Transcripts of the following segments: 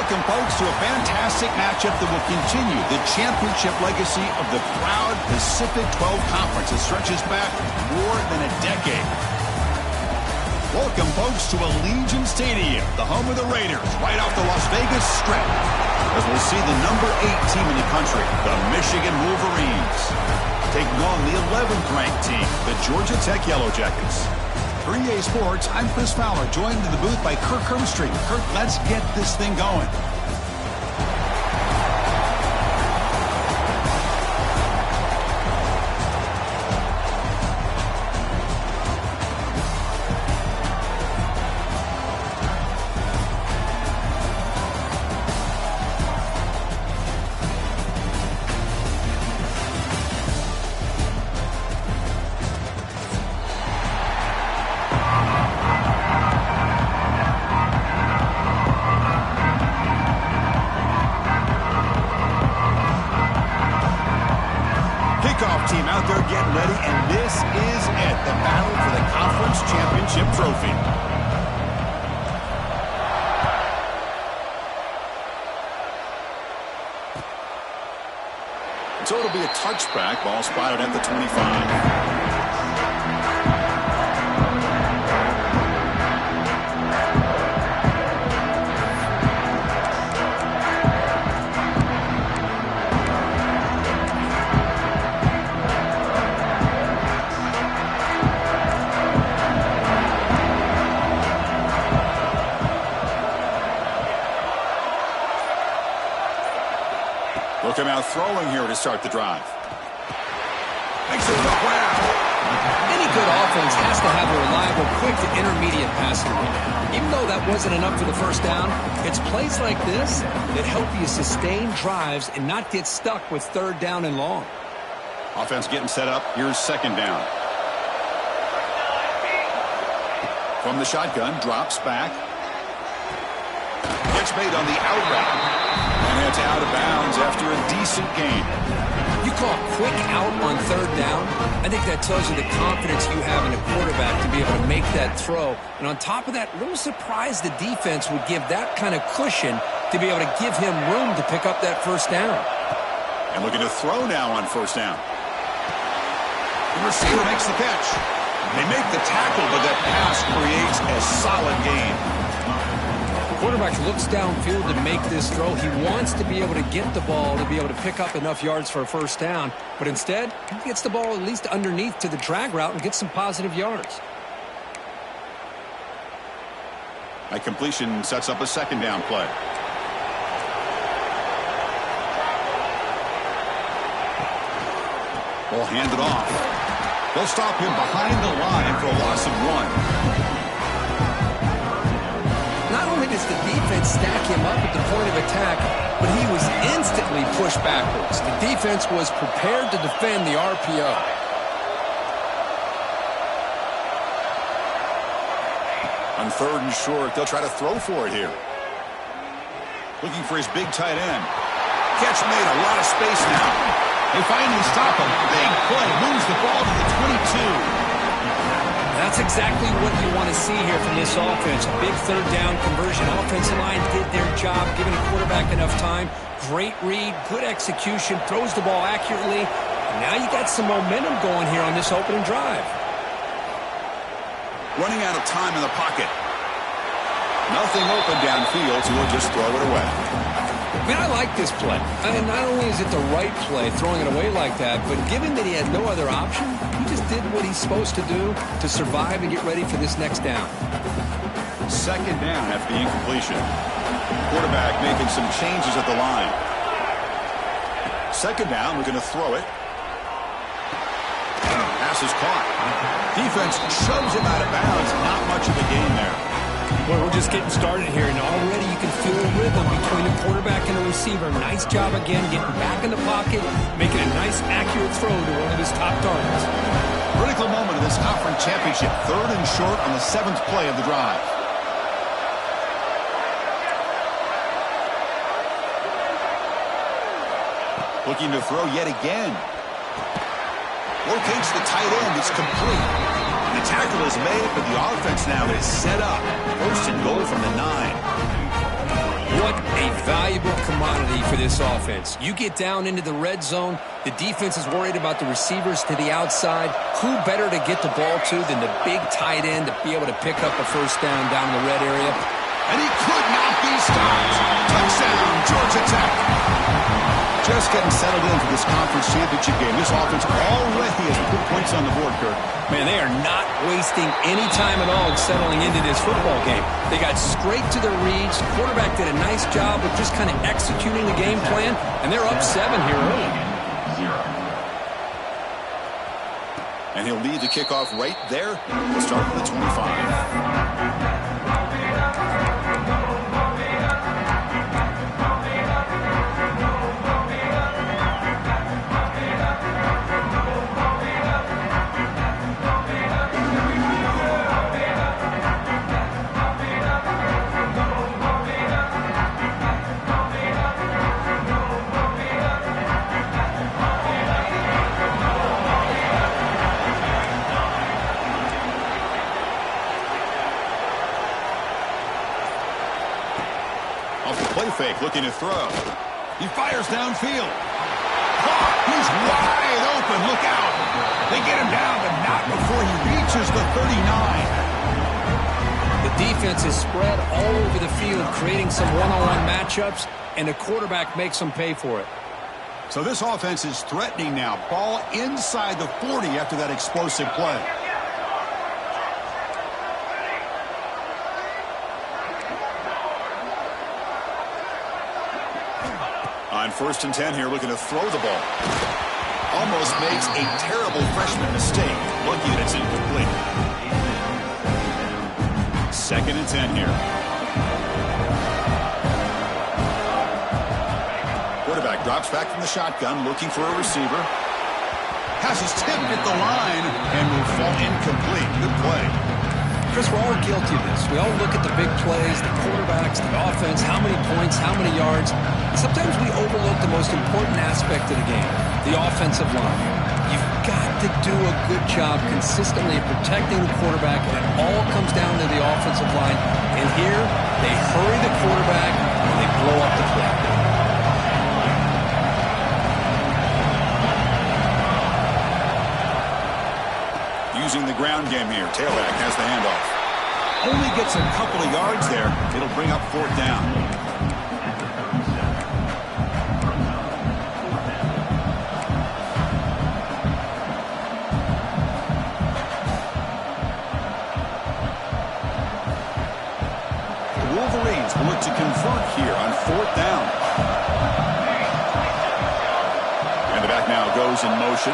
Welcome, folks, to a fantastic matchup that will continue the championship legacy of the proud Pacific 12 Conference that stretches back more than a decade. Welcome, folks, to Allegiant Stadium, the home of the Raiders, right off the Las Vegas Strip, as we'll see the number 8 team in the country, the Michigan Wolverines, taking on the 11th ranked team, the Georgia Tech Yellow Jackets. 3A Sports, I'm Chris Fowler, joined in the booth by Kirk Herbstreit. Kirk, let's get this thing going. Team out there getting ready, and this is it, the battle for the conference championship trophy. So it'll be a touchback, ball spotted at the 25. Look him out throwing here to start the drive. Makes it look wow. Any good offense has to have a reliable, quick to intermediate passing game. Even though that wasn't enough for the first down, it's plays like this that help you sustain drives and not get stuck with third down and long. Offense getting set up. Here's second down. From the shotgun, drops back. Catch made on the out route. And it's out of bounds after a decent gain. You call quick out on third down. I think that tells you the confidence you have in a quarterback to be able to make that throw. And on top of that, a little surprised the defense would give that kind of cushion to be able to give him room to pick up that first down. And looking to throw now on first down. The receiver makes the catch. They make the tackle, but that pass creates a solid gain. Quarterback looks downfield to make this throw. He wants to be able to get the ball to be able to pick up enough yards for a first down. But instead, he gets the ball at least underneath to the drag route and gets some positive yards. That completion sets up a second down play. Ball handed off. They'll stop him behind the line for a loss of 1. Not only does the defense stack him up at the point of attack, but he was instantly pushed backwards. The defense was prepared to defend the RPO. On third and short, they'll try to throw for it here. Looking for his big tight end. Catch made, a lot of space now. They finally stop him. Big play, moves the ball to the 22. That's exactly what you want to see here from this offense. A big third down conversion. Offensive line did their job, giving the quarterback enough time. Great read, good execution, throws the ball accurately. And now you got some momentum going here on this opening drive. Running out of time in the pocket. Nothing open downfield, so we'll just throw it away. I mean, I like this play. And not only is it the right play, throwing it away like that, but given that he had no other option, he just did what he's supposed to do to survive and get ready for this next down. Second down after the incompletion. Quarterback making some changes at the line. Second down, we're going to throw it. Pass is caught. Defense shoves him out of bounds. Not much of a gain there. Well, we're just getting started here, and already you can feel a rhythm between the quarterback and the receiver. Nice job again, getting back in the pocket, making a nice, accurate throw to one of his top targets. Critical moment of this conference championship. Third and short on the 7th play of the drive. Looking to throw yet again. Locates the tight end. It's complete. The tackle is made, but the offense now is set up. First and goal from the 9. What a valuable commodity for this offense. You get down into the red zone, the defense is worried about the receivers to the outside. Who better to get the ball to than the big tight end to be able to pick up a first down down in the red area? And he could not be stopped. Touchdown, Georgia Tech. Just getting settled into this conference championship game. This offense already has put points on the board, Kirk. Man, they are not wasting any time at all in settling into this football game. They got straight to their reads. Quarterback did a nice job of just kind of executing the game plan, and they're up 7 here early. And he'll lead the kickoff right there. We'll start with the 25. Fake, looking to throw. He fires downfield. He's wide open. Look out. They get him down, but not before he reaches the 39. The defense is spread all over the field, creating some one-on-one matchups, and the quarterback makes them pay for it. So this offense is threatening now. Ball inside the 40 after that explosive play. On 1st and 10 here, looking to throw the ball. Almost makes a terrible freshman mistake. Lucky that it's incomplete. 2nd and 10 here. Quarterback drops back from the shotgun, looking for a receiver. Passes tipped at the line and will fall incomplete. Good play. Chris, we're all guilty of this. We all look at the big plays, the quarterbacks, the offense, how many points, how many yards. Sometimes we overlook the most important aspect of the game, the offensive line. You've got to do a good job consistently protecting the quarterback, and it all comes down to the offensive line. And here, they hurry the quarterback, and they blow up the play. Using the ground game here. Tailback has the handoff. Only gets a couple of yards there. It'll bring up 4th down. The Wolverines will look to convert here on 4th down. And the back now goes in motion.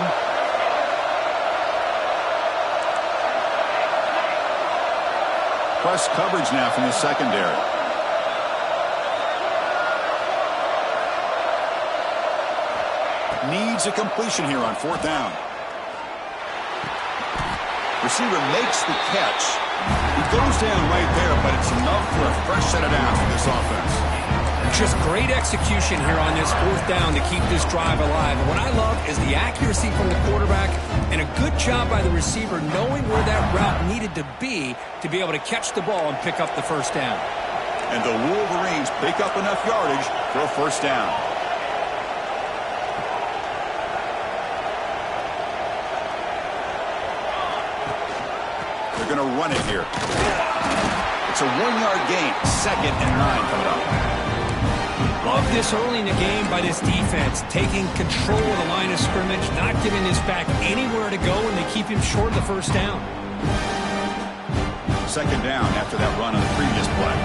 Press coverage now from the secondary. Needs a completion here on 4th down. Receiver makes the catch. He goes down right there, but it's enough for a fresh set of downs for this offense. Just great execution here on this 4th down to keep this drive alive. And what I love is the accuracy from the quarterback and a good job by the receiver knowing where that route needed to be able to catch the ball and pick up the 1st down. And the Wolverines pick up enough yardage for a 1st down. They're going to run it here. It's a 1-yard gain. 2nd and 9 coming up. Love this early in the game by this defense, taking control of the line of scrimmage, not giving this back anywhere to go, and they keep him short of the 1st down. 2nd down after that run on the previous play.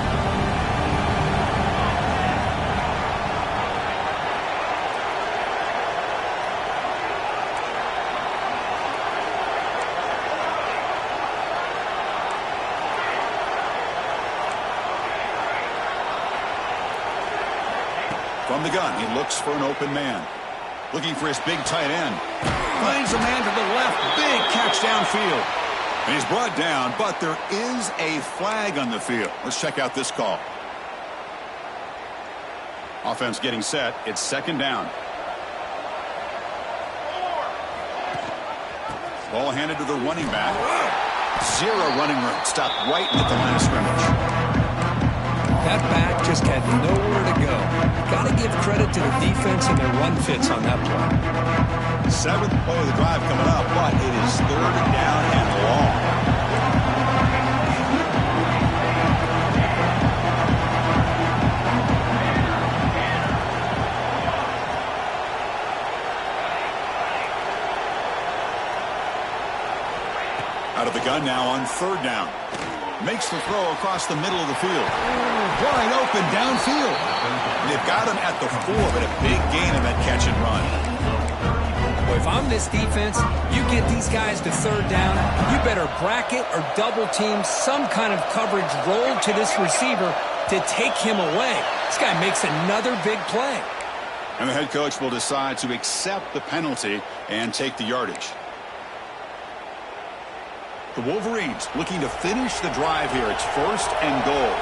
From the gun, he looks for an open man. Looking for his big tight end. Finds a man to the left. Big catch downfield. And he's brought down, but there is a flag on the field. Let's check out this call. Offense getting set. It's 2nd down. Ball handed to the running back. Zero running room. Stopped right at the line of scrimmage. That back just had nowhere to go. Got to give credit to the defense and their run fits on that play. Seventh play of the drive coming up, but it is third down and long. Out of the gun now on third down. Makes the throw across the middle of the field. Wide open downfield. They've got him at the 4, but a big gain in that catch and run. Well, if I'm this defense, you get these guys to third down, you better bracket or double team some kind of coverage roll to this receiver to take him away. This guy makes another big play. And the head coach will decide to accept the penalty and take the yardage. The Wolverines looking to finish the drive here. It's first and goal.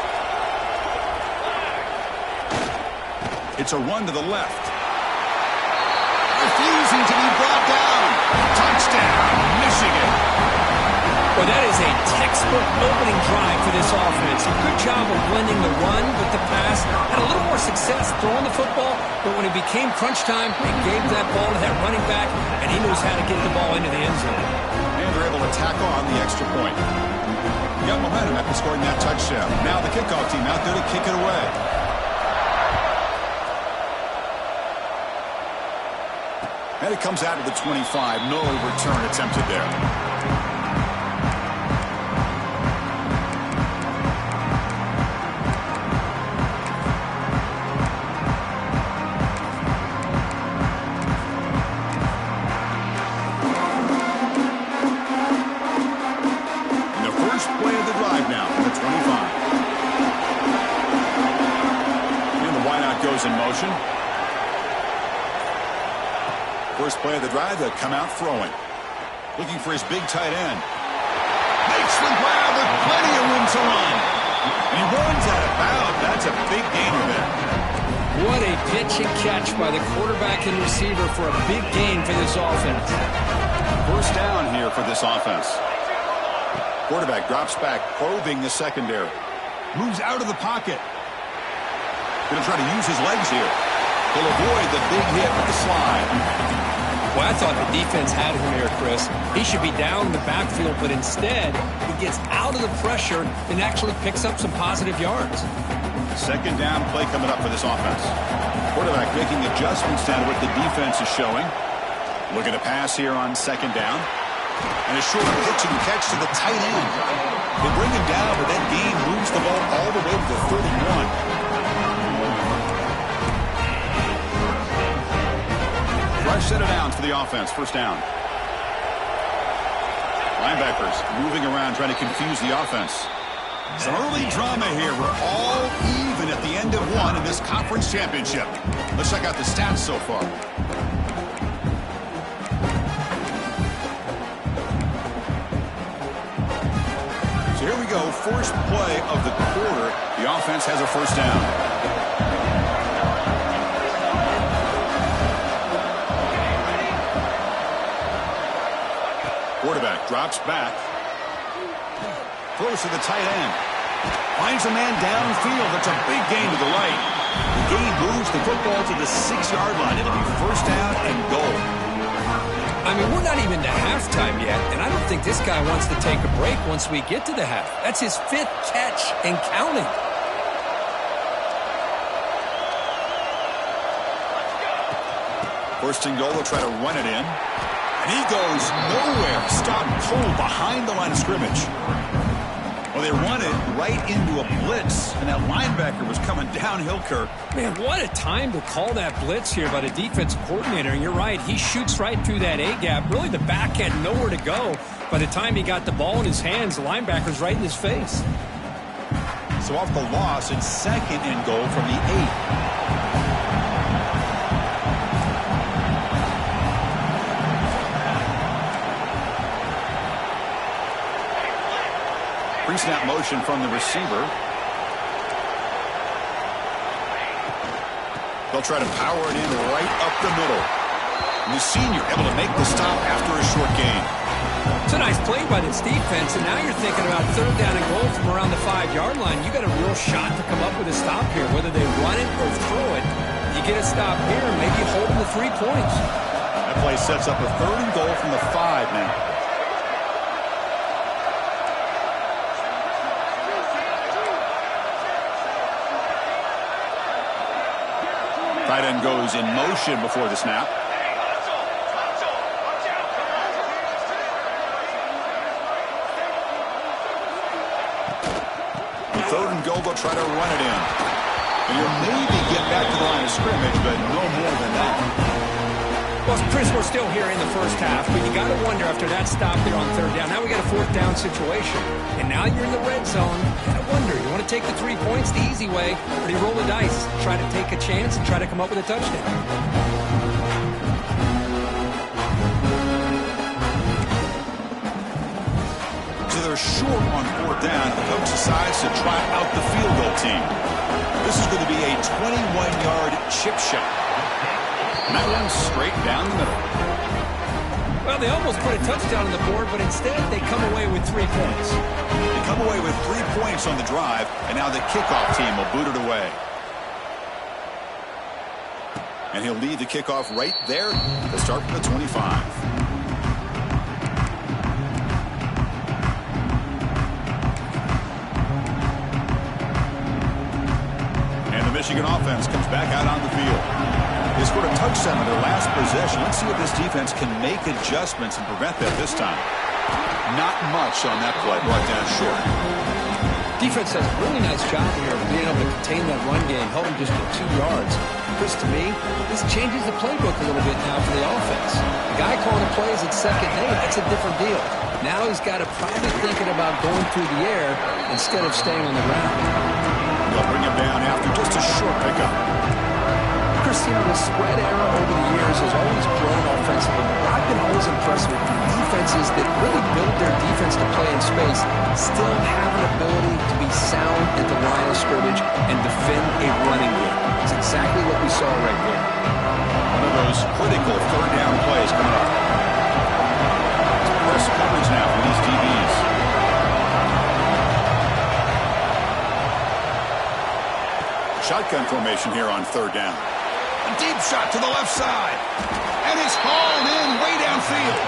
It's a run to the left. Refusing to be brought down. Touchdown, Michigan. Well, that is a textbook opening drive for this offense. A good job of blending the run with the pass. Had a little more success throwing the football, but when it became crunch time, they gave that ball to that running back, and he knows how to get the ball into the end zone. And they're able to tack on the extra point. You got momentum after scoring that touchdown. Now the kickoff team out there to kick it away. And it comes out of the 25. No return attempted there. In motion. First play of the drive, they'll come out throwing. Looking for his big tight end. Makes the grab with plenty of room to run. And he runs out of bounds. That's a big gainer there. What a pitch and catch by the quarterback and receiver for a big gain for this offense. First down here for this offense. Quarterback drops back, probing the secondary. Moves out of the pocket. Going to try to use his legs here. He'll avoid the big hit with the slide. Well, I thought the defense had him here, Chris. He should be down in the backfield, but instead, he gets out of the pressure and actually picks up some positive yards. Second down play coming up for this offense. Quarterback making adjustments down to what the defense is showing. Looking to pass here on second down. And a short pitch and catch to the tight end. They bring him down, but that gain moves the ball all the way to the 31. Rush set of downs for the offense. First down. Linebackers moving around trying to confuse the offense. Some early drama here. We're all even at the end of one in this conference championship. Let's check out the stats so far. So here we go. First play of the quarter. The offense has a first down. Quarterback drops back. Throws to the tight end. Finds a man downfield. That's a big gain to the right. The gain moves the football to the 6-yard line. It'll be first down and goal. I mean, we're not even to halftime yet, and I don't think this guy wants to take a break once we get to the half. That's his 5th catch and counting. First and goal, they'll try to run it in. And he goes nowhere. Stopped cold behind the line of scrimmage. Well, they run it right into a blitz, and that linebacker was coming downhill, Kirk. Man, what a time to call that blitz here by the defensive coordinator. And you're right, he shoots right through that A-gap. Really, the back had nowhere to go. By the time he got the ball in his hands, the linebacker's right in his face. So off the loss, it's second and goal from the 8. Pre-snap motion from the receiver. They'll try to power it in right up the middle. And the senior able to make the stop after a short gain. It's a nice play by this defense, and now you're thinking about third down and goal from around the 5-yard line. You got a real shot to come up with a stop here, whether they run it or throw it. You get a stop here, maybe holding the 3 points. That play sets up a 3rd and goal from the 5 now. Tight end goes in motion before the snap. The 3rd and goal, they'll try to run it in. And you'll maybe get back to the line of scrimmage, but no more than that. Well, Chris, we're still here in the first half, but you got to wonder after that stop there on 3rd down. Now we got a 4th down situation, and now you're in the red zone. You got to wonder, you want to take the 3 points the easy way, or do you roll the dice, try to take a chance and try to come up with a touchdown? So they're short on 4th down. The coach decides to try out the field goal team. This is going to be a 21-yard chip shot. And that one's straight down the middle. Well, they almost put a touchdown on the board, but instead they come away with 3 points. They come away with 3 points on the drive, and now the kickoff team will boot it away. And he'll lead the kickoff right there to start from the 25. Michigan offense comes back out on the field. They scored a touchdown on their last possession. Let's see if this defense can make adjustments and prevent that this time. Not much on that play. Brought down short. Defense does a really nice job here of being able to contain that run game, held him just to 2 yards. Chris, to me, this changes the playbook a little bit now for the offense. The guy calling the plays at second, hey, that's a different deal. Now he's got to probably thinking about going through the air instead of staying on the ground. They'll bring him down after just a short pickup. Chris, the spread era over the years has always grown offensively. But I've been always impressed with defenses that really build their defense to play in space, still have an ability to be sound at the line of scrimmage and defend a running game. It's exactly what we saw right there. One of those critical 3rd down plays coming up. It's press coverage now for these DBs. Shotgun formation here on 3rd down. A deep shot to the left side. And it's hauled in way downfield.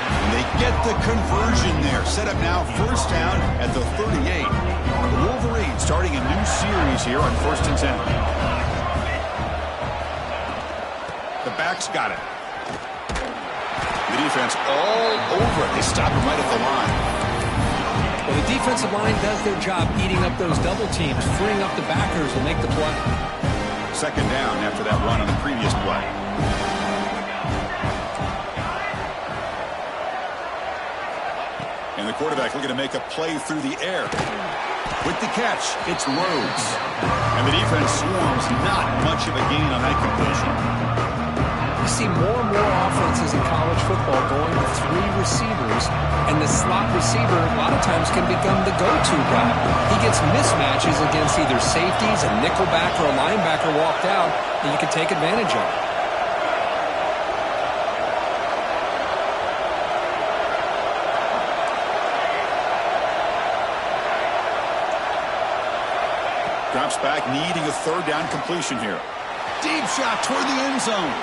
And they get the conversion there. Set up now 1st down at the 38. The Wolverines starting a new series here on 1st and 10. The backs got it. The defense all over it. They stop it right at the line. Well, the defensive line does their job eating up those double teams, freeing up the backers to make the play. 2nd down after that run on the previous play. And the quarterback looking to make a play through the air. With the catch, it's Rhodes. And the defense swarms, not much of a gain on that completion. You see more and more offenses in college football going with 3 receivers, and the slot receiver a lot of times can become the go-to guy. He gets mismatches against either safeties, a nickelback, or a linebacker walked out that you can take advantage of. Drops back, needing a 3rd down completion here. Deep shot toward the end zone.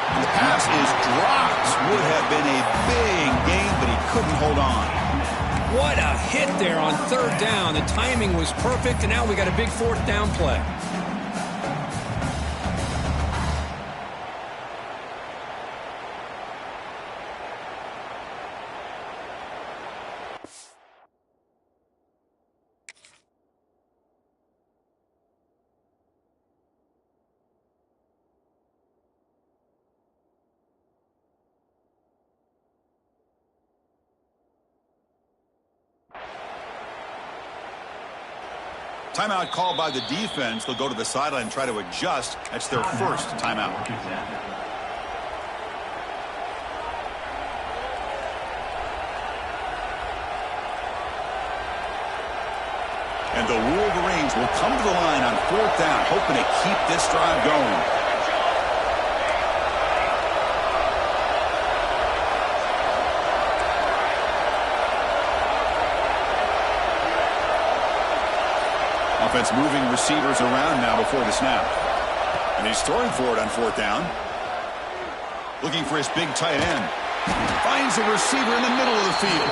And the pass is dropped. Would have been a big gain, but he couldn't hold on. What a hit there on 3rd down. The timing was perfect, and now we got a big 4th down play. Timeout called by the defense. They'll go to the sideline and try to adjust. That's their 1st timeout. And the Wolverines will come to the line on 4th down, hoping to keep this drive going. Offense moving receivers around now before the snap. And he's throwing for it on 4th down. Looking for his big tight end. Finds a receiver in the middle of the field.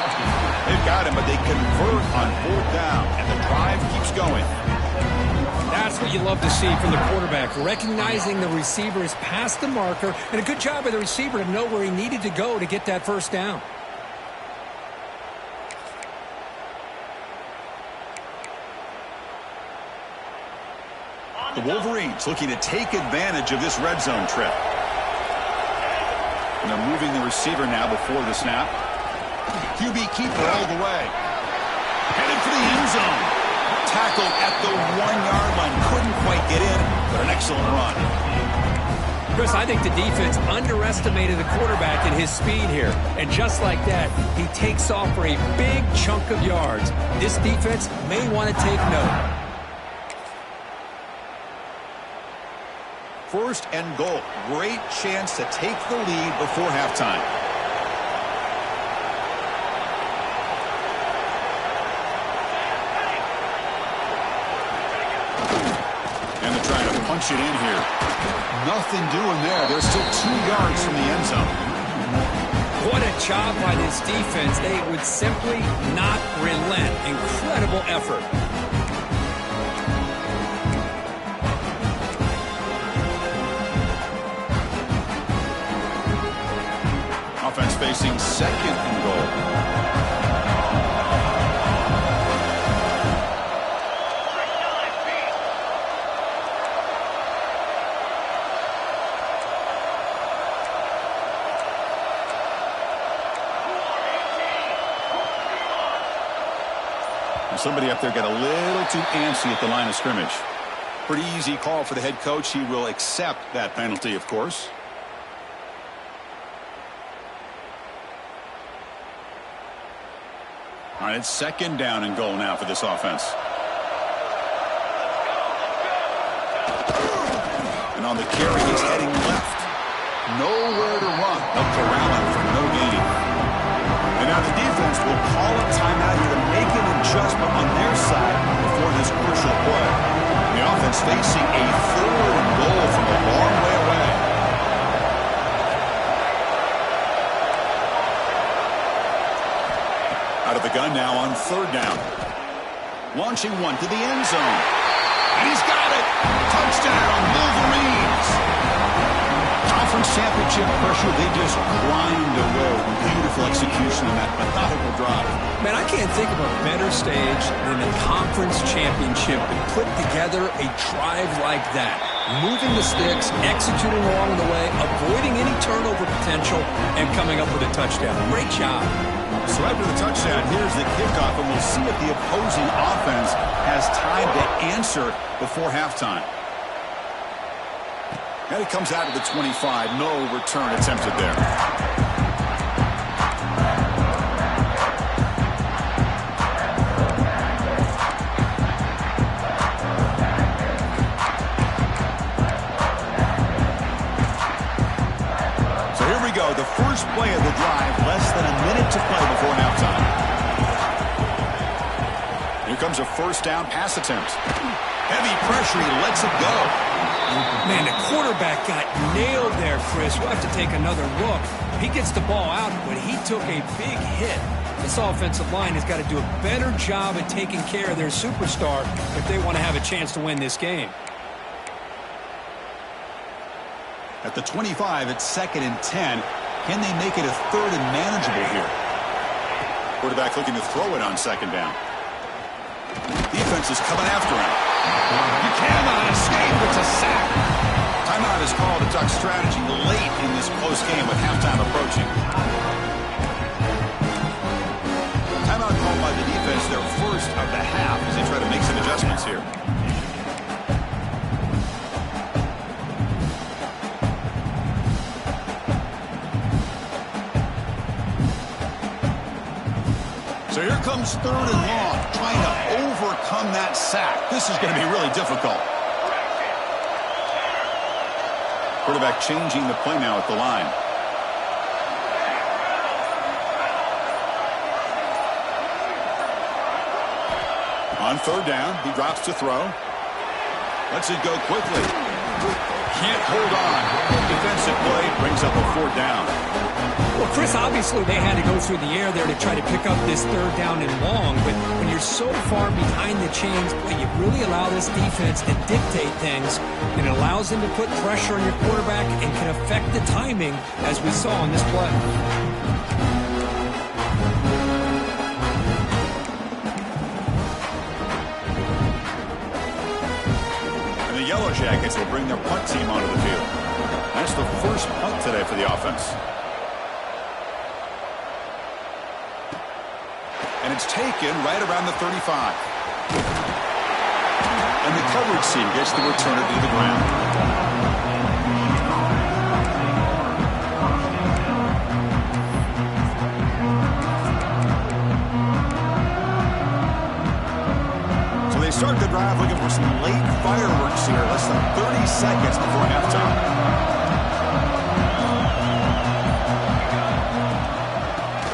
They've got him, but they convert on 4th down. And the drive keeps going. That's what you love to see from the quarterback, recognizing the receiver is past the marker, and a good job by the receiver to know where he needed to go to get that 1st down. The Wolverines looking to take advantage of this red zone trip. And they're moving the receiver now before the snap. QB keeper all the way. Headed for the end zone. Tackled at the 1-yard line. Couldn't quite get in, but an excellent run. Chris, I think the defense underestimated the quarterback and his speed here. And just like that, he takes off for a big chunk of yards. This defense may want to take note. 1st and goal. Great chance to take the lead before halftime. And they're trying to punch it in here. Nothing doing there. They're still 2 yards from the end zone. What a job by this defense. They would simply not relent. Incredible effort. Offense facing 2nd and goal. And somebody up there got a little too antsy at the line of scrimmage. Pretty easy call for the head coach. He will accept that penalty, of course. All right, it's 2nd down and goal now for this offense. And on the carry, he's heading left. Nowhere to run. They'll corral him for no gain. And now the defense will call a timeout here to make an adjustment on their side before this crucial play. The offense facing a 3rd and goal from a long way away. Out of the gun now on 3rd down. Launching one to the end zone. And he's got it. Touchdown, Wolverines. Conference championship pressure, they just grind away. Beautiful execution on that methodical drive. Man, I can't think of a better stage than the conference championship to put together a drive like that. Moving the sticks, executing along the way, avoiding any turnover potential, and coming up with a touchdown. Great job. So after the touchdown, here's the kickoff, and we'll see what the opposing offense has time to answer before halftime. And it comes out of the 25. No return attempted there. So here we go. The first play of the drive, less than a minute to play before halftime. Here comes a 1st down pass attempt. Heavy pressure, he lets it go. Man, the quarterback got nailed there, Chris. We'll have to take another look. He gets the ball out, but he took a big hit. This offensive line has got to do a better job at taking care of their superstar if they want to have a chance to win this game. At the 25, it's 2nd and 10. Can they make it a 3rd and manageable here? Quarterback looking to throw it on 2nd down. Defense is coming after him. You cannot escape. It's a sack. Timeout is called. A duck strategy late in this close game with halftime approaching. Timeout called by the defense, their first of the half, as they try to make some adjustments here. So here comes 3rd and long, trying to overcome that sack. This is going to be really difficult. Quarterback changing the play now at the line. On third down, he drops to throw. Lets it go quickly. Can't hold on. Defensive play brings up a fourth down. Well, Chris, obviously they had to go through the air there to try to pick up this third down and long, but when you're so far behind the chains, boy, you really allow this defense to dictate things, and it allows them to put pressure on your quarterback and can affect the timing, as we saw on this play. And the Yellow Jackets will bring their punt team onto the field. That's the first punt today for the offense. And it's taken right around the 35. And the coverage team gets the returner to the ground. So they start the drive looking for some late fireworks here. Less than 30 seconds before halftime.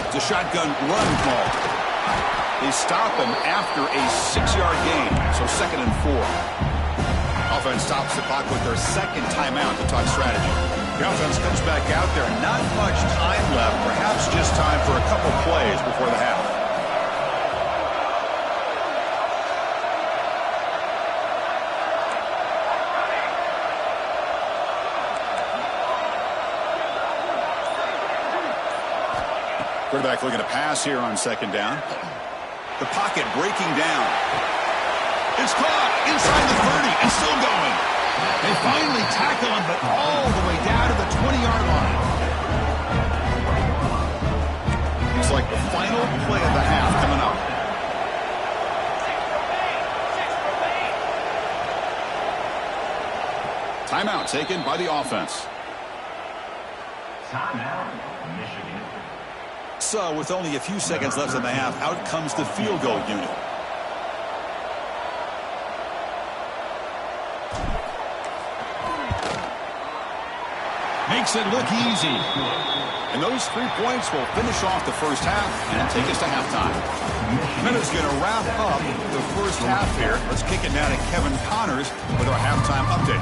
It's a shotgun run call. They stop him after a 6-yard gain, so 2nd and 4. Offense stops the clock with their second timeout to talk strategy. The offense comes back out there. Not much time left, perhaps just time for a couple plays before the half. Quarterback looking to pass here on 2nd down. The pocket breaking down. It's caught inside the 30 and still going. They finally tackle him, but all the way down to the 20-yard line. Looks like the final play of the half coming up. Timeout taken by the offense. Timeout, Michigan. So, with only a few seconds left in the half, out comes the field goal unit. Makes it look easy. And those 3 points will finish off the first half and take us to halftime. Minutes going to wrap up the first half here. Let's kick it now to Kevin Connors with our halftime update.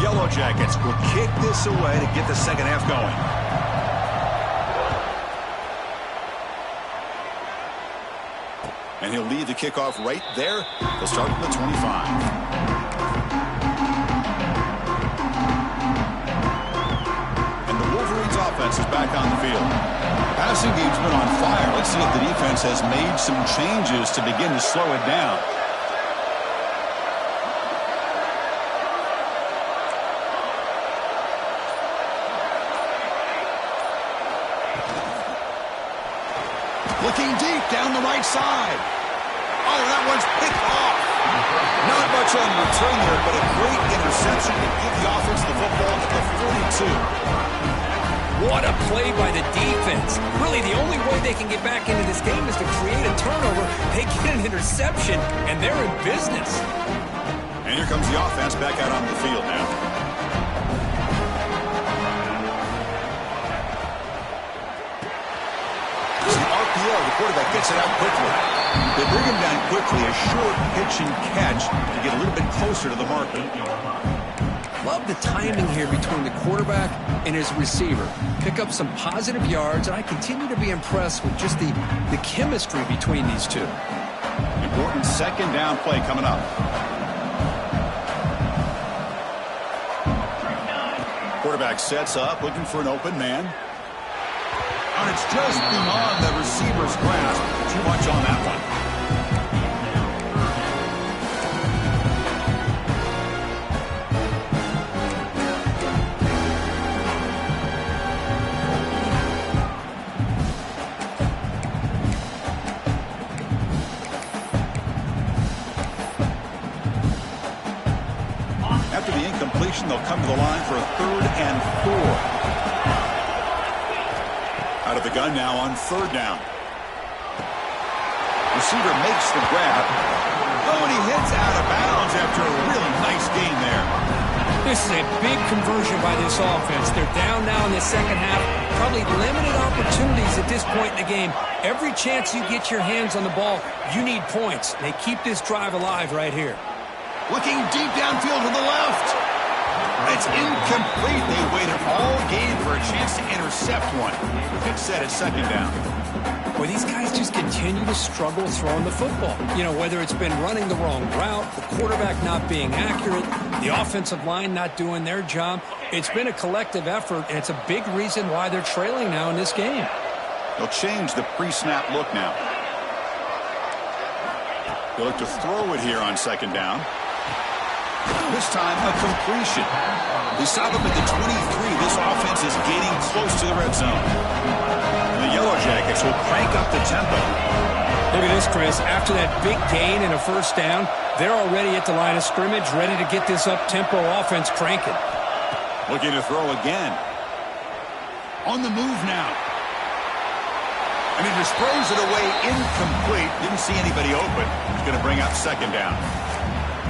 Yellow Jackets will kick this away to get the second half going. And he'll lead the kickoff right there. They'll start at the 25. And the Wolverines offense is back on the field. The passing game's been on fire. Let's see if the defense has made some changes to begin to slow it down. Looking deep down the right side. Oh, that one's picked off. Not much on return there, but a great interception to give the offense the football at the 42. What a play by the defense. Really, the only way they can get back into this game is to create a turnover. They get an interception, and they're in business. And here comes the offense back out on the field now. The quarterback gets it out quickly. They bring him down quickly, a short pitch and catch to get a little bit closer to the marker. Love the timing here between the quarterback and his receiver. Pick up some positive yards, and I continue to be impressed with just the chemistry between these two. Important second down play coming up. Quarterback sets up, looking for an open man. And it's just beyond the receiver's grasp. Too much on that one. After the incompletion, they'll come to the line for a 3rd and 4. Out of the gun now on 3rd down. Receiver makes the grab. Oh, and he hits out of bounds after a really nice gain there. This is a big conversion by this offense. They're down now in the second half. Probably limited opportunities at this point in the game. Every chance you get your hands on the ball, you need points. They keep this drive alive right here. Looking deep downfield to the left. It's incomplete. They waited all game for a chance to intercept one. Pick set at second down. Well, these guys just continue to struggle throwing the football. You know, whether it's been running the wrong route, the quarterback not being accurate, the offensive line not doing their job. It's been a collective effort, and it's a big reason why they're trailing now in this game. They'll change the pre-snap look now. They'll look to throw it here on second down. This time, a completion. They stop him at the 23. This offense is getting close to the red zone. And the Yellow Jackets will crank up the tempo. Look at this, Chris. After that big gain and a first down, they're already at the line of scrimmage, ready to get this up-tempo offense cranking. Looking to throw again. On the move now. And he just throws it away incomplete. Didn't see anybody open. He's going to bring up second down.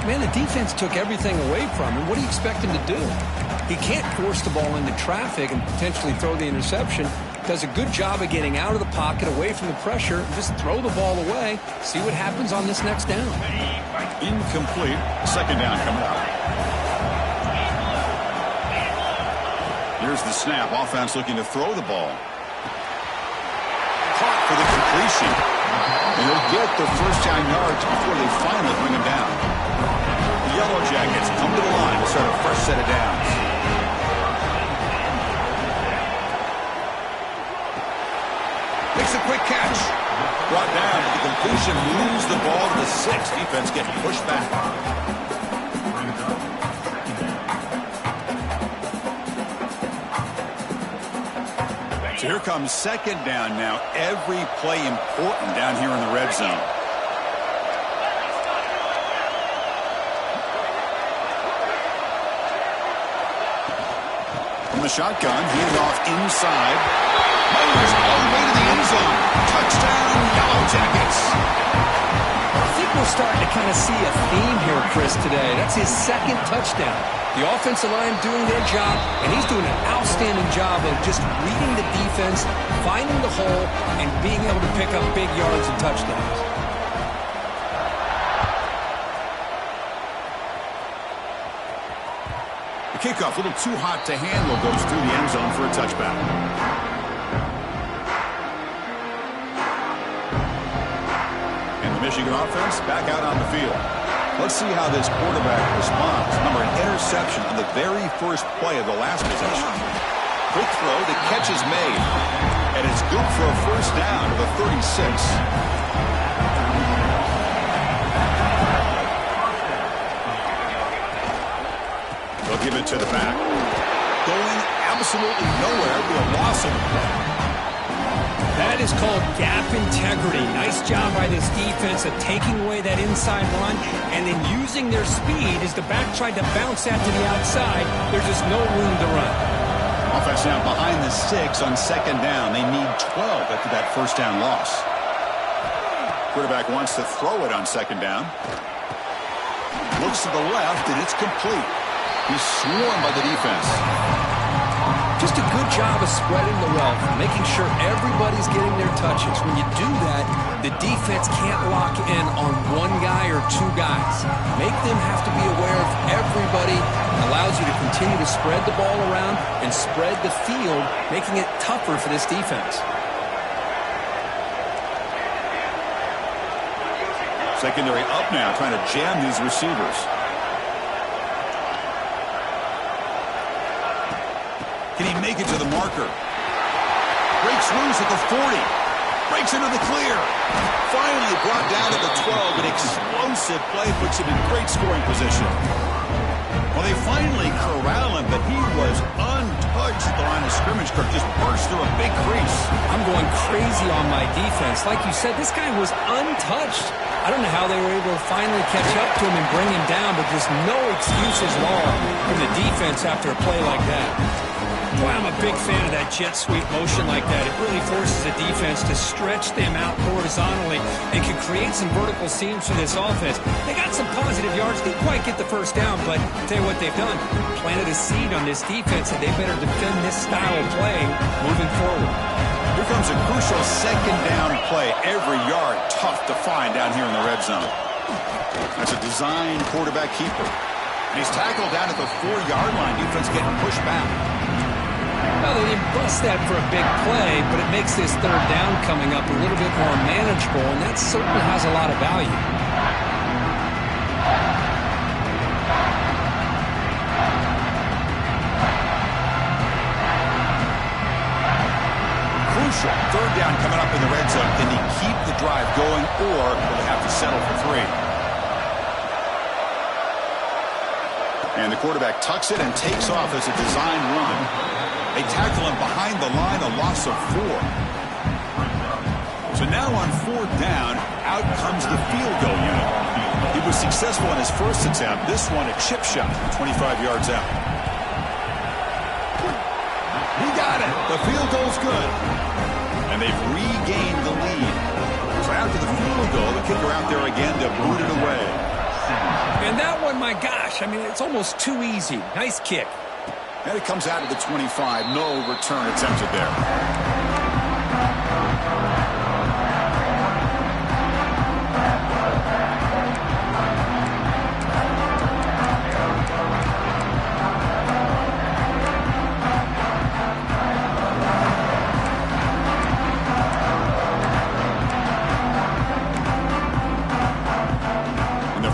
Man, the defense took everything away from him. What do you expect him to do? He can't force the ball into traffic and potentially throw the interception. Does a good job of getting out of the pocket, away from the pressure, and just throw the ball away. See what happens on this next down. Incomplete. Second down coming up. Here's the snap. Offense looking to throw the ball. Caught for the completion. And he'll get the first down yards before they finally bring him down. The Yellow Jackets come to the line to start a fresh set of downs. Makes a quick catch. Brought down at the completion, moves the ball to the 6. Defense getting pushed back. So here comes second down now. Every play important down here in the red zone. From the shotgun, he's off inside. Motors all the way to the end zone. Touchdown, Yellow Jackets. I think we're starting to kind of see a theme here, Chris, today. That's his second touchdown. The offensive line doing their job, and he's doing an outstanding job of just reading the defense, finding the hole, and being able to pick up big yards and touchdowns. The kickoff, a little too hot to handle, goes through the end zone for a touchback. And the Michigan offense back out on the field. Let's see how this quarterback responds. Remember, an interception on the very first play of the last possession. Quick throw, the catch is made. And it's good for a first down to the 36. They'll give it to the back. Going absolutely nowhere. It'll be a loss of it. That is called gap integrity. Nice job by this defense of taking away that inside run and then using their speed as the back tried to bounce that to the outside. There's just no room to run. Offense now behind the 6 on second down. They need 12 after that first down loss. Quarterback wants to throw it on second down. Looks to the left, and it's complete. He's swarmed by the defense. Just a good job of spreading the wealth, making sure everybody's getting their touches. When you do that, the defense can't lock in on one guy or two guys. Make them have to be aware of everybody. It allows you to continue to spread the ball around and spread the field, making it tougher for this defense. Secondary up now, trying to jam these receivers. Can he make it to the marker? Breaks loose at the 40. Breaks into the clear. Finally brought down at the 12. An explosive play puts him in great scoring position. Well, they finally corral him, but he was untouched at the line of scrimmage. Kirk just burst through a big crease. I'm going crazy on my defense. Like you said, this guy was untouched. I don't know how they were able to finally catch up to him and bring him down, but there's no excuses at all from the defense after a play like that. Boy, I'm a big fan of that jet sweep motion like that. It really forces the defense to stretch them out horizontally and can create some vertical seams for this offense. They got some positive yards. Didn't quite get the first down, but I'll tell you what they've done. Planted a seed on this defense, and they better defend this style of playing moving forward. Here comes a crucial second down play. Every yard tough to find down here in the red zone. That's a design quarterback keeper. And he's tackled down at the 4-yard line. Defense getting pushed back. Well, they didn't bust that for a big play, but it makes this third down coming up a little bit more manageable, and that certainly has a lot of value. Crucial third down coming up in the red zone. Can he keep the drive going, or will they have to settle for 3? And the quarterback tucks it and takes off as a design run. They tackle him behind the line, a loss of 4. So now on 4th down, out comes the field goal unit. He was successful in his first attempt. This one a chip shot, 25 yards out. He got it. The field goal's good. And they've regained the lead. So after the field goal, the kicker out there again to boot it away. And that one, my gosh, I mean, it's almost too easy. Nice kick. And it comes out of the 25. No return attempted there.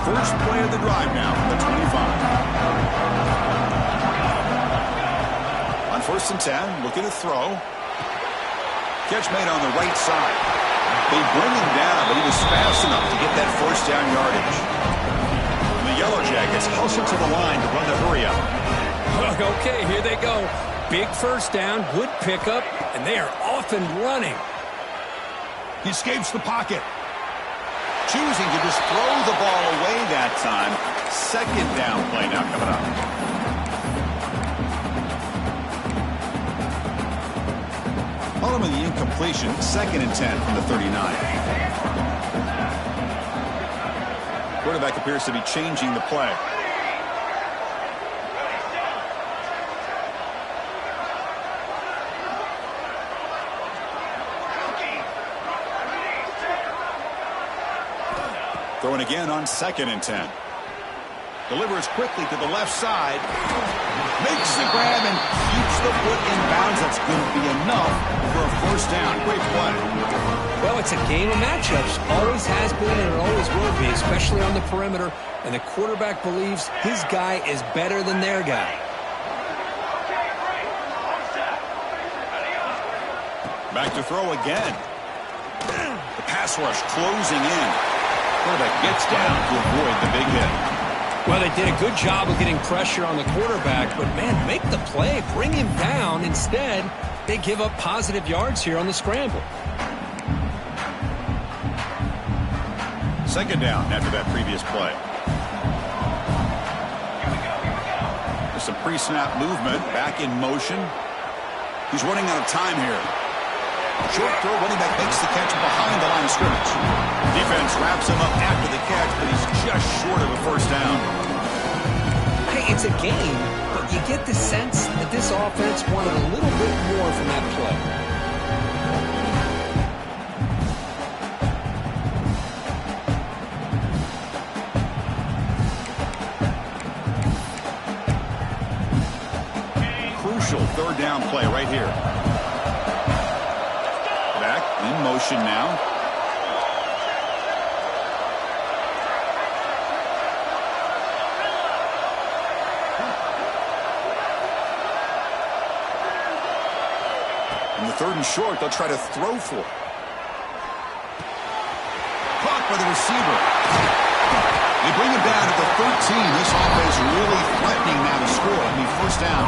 First play of the drive now from the 25. On 1st and 10, looking to throw. Catch made on the right side. They bring him down, but he was fast enough to get that first down yardage. And the Yellow Jackets hustle to the line to run the hurry up. Okay, here they go. Big first down, good pickup, and they are off and running. He escapes the pocket. Choosing to just throw the ball away that time. Second down play now coming up. Following the incompletion, 2nd and 10 from the 39. Quarterback appears to be changing the play. Throwing again on 2nd and 10. Delivers quickly to the left side. Makes the grab and keeps the foot in bounds. That's going to be enough for a first down. Great play. Well, it's a game of matchups. Always has been and it always will be, especially on the perimeter. And the quarterback believes his guy is better than their guy. Back to throw again. The pass rush closing in. Quarterback gets down to avoid the big hit. Well, they did a good job of getting pressure on the quarterback, but, man, make the play. Bring him down. Instead, they give up positive yards here on the scramble. 2nd down after that previous play. There's some pre-snap movement. Back in motion. He's running out of time here. Short throw, running back makes the catch behind the line of scrimmage. Defense wraps him up after the catch, but he's just short of a first down. Hey, it's a game, but you get the sense that this offense wanted a little bit more from that play. Crucial 3rd down play right here. Back in motion now. In the 3rd and short, they'll try to throw for. Caught by the receiver. They bring him down at the 13. This offense really threatening now to score. I mean, first down.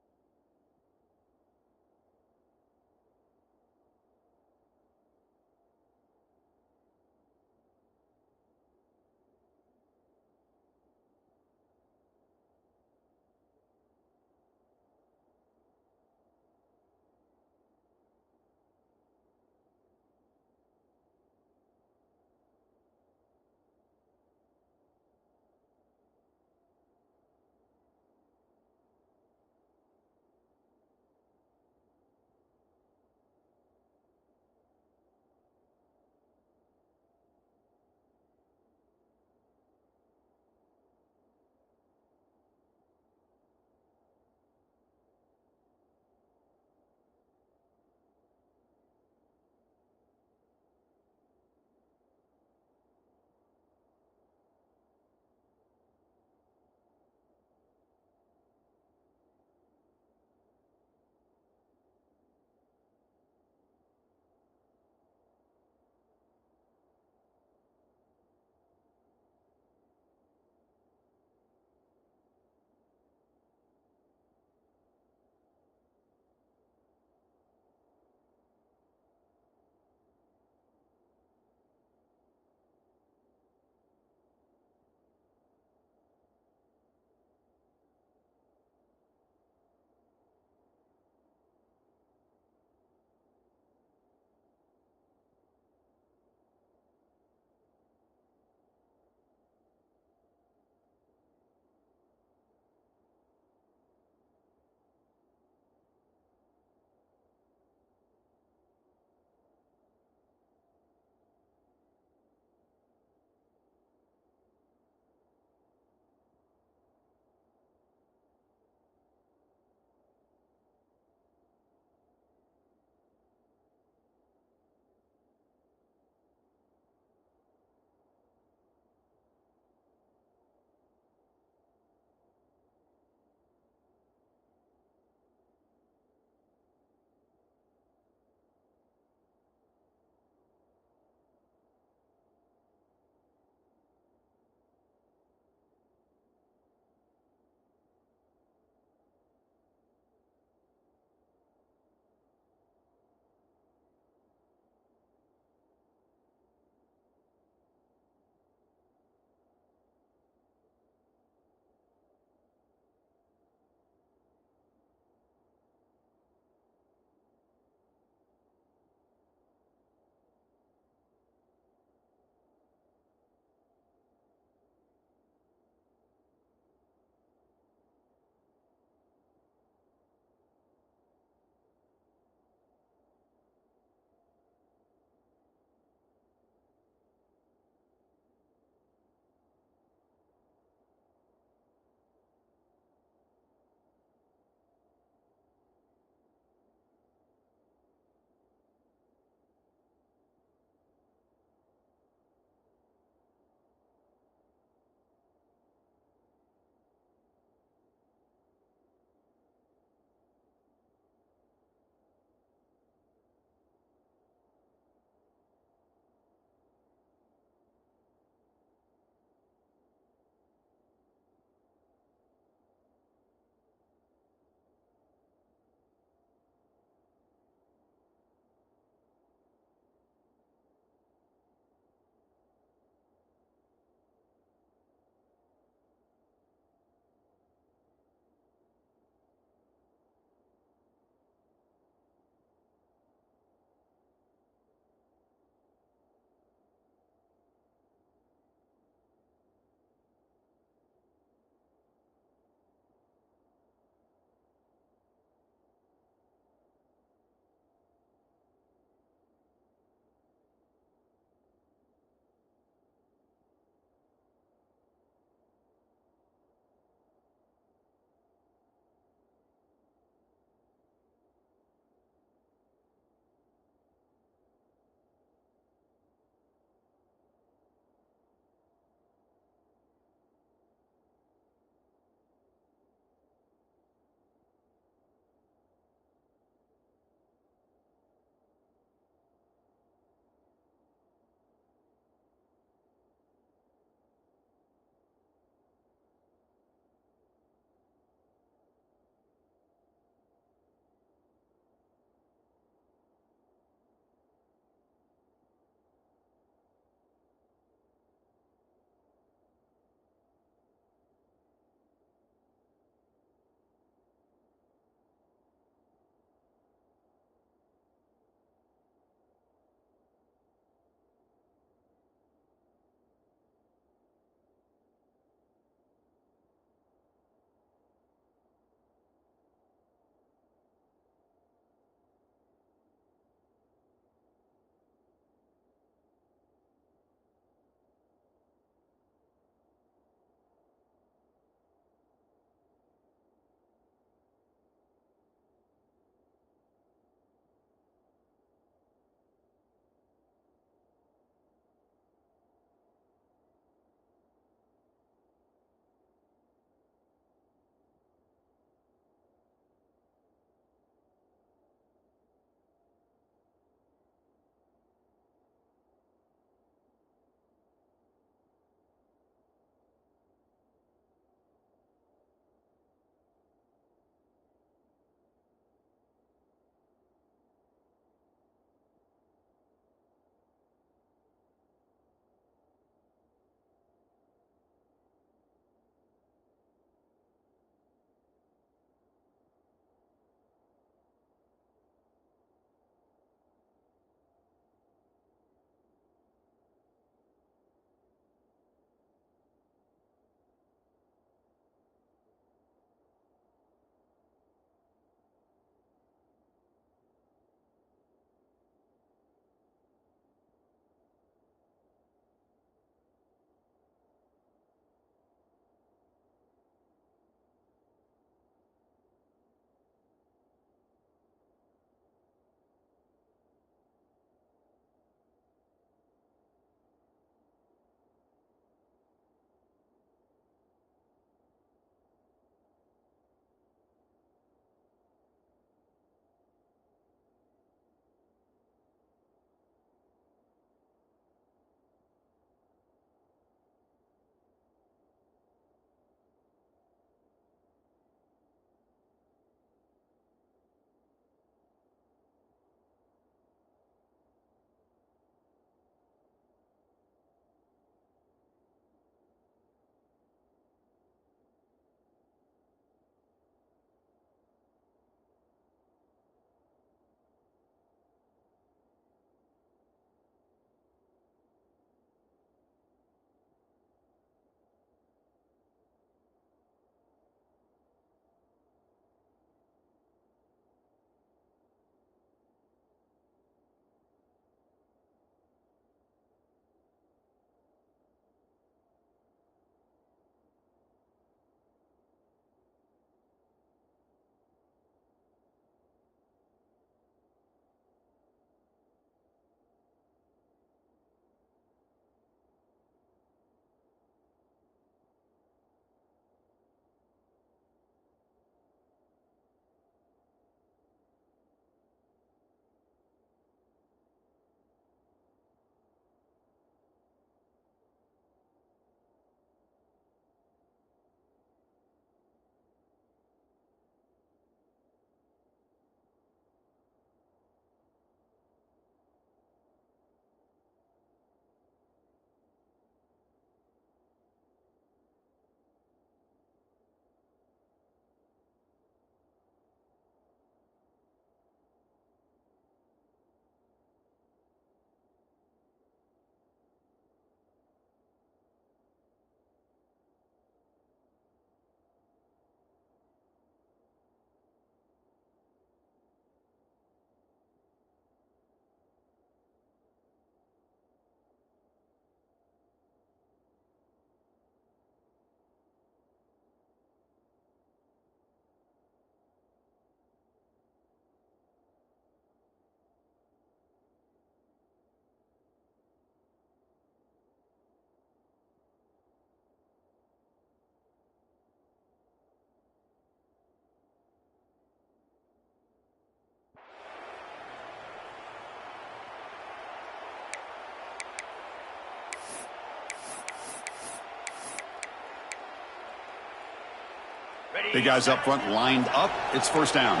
The guys up front lined up. It's first down.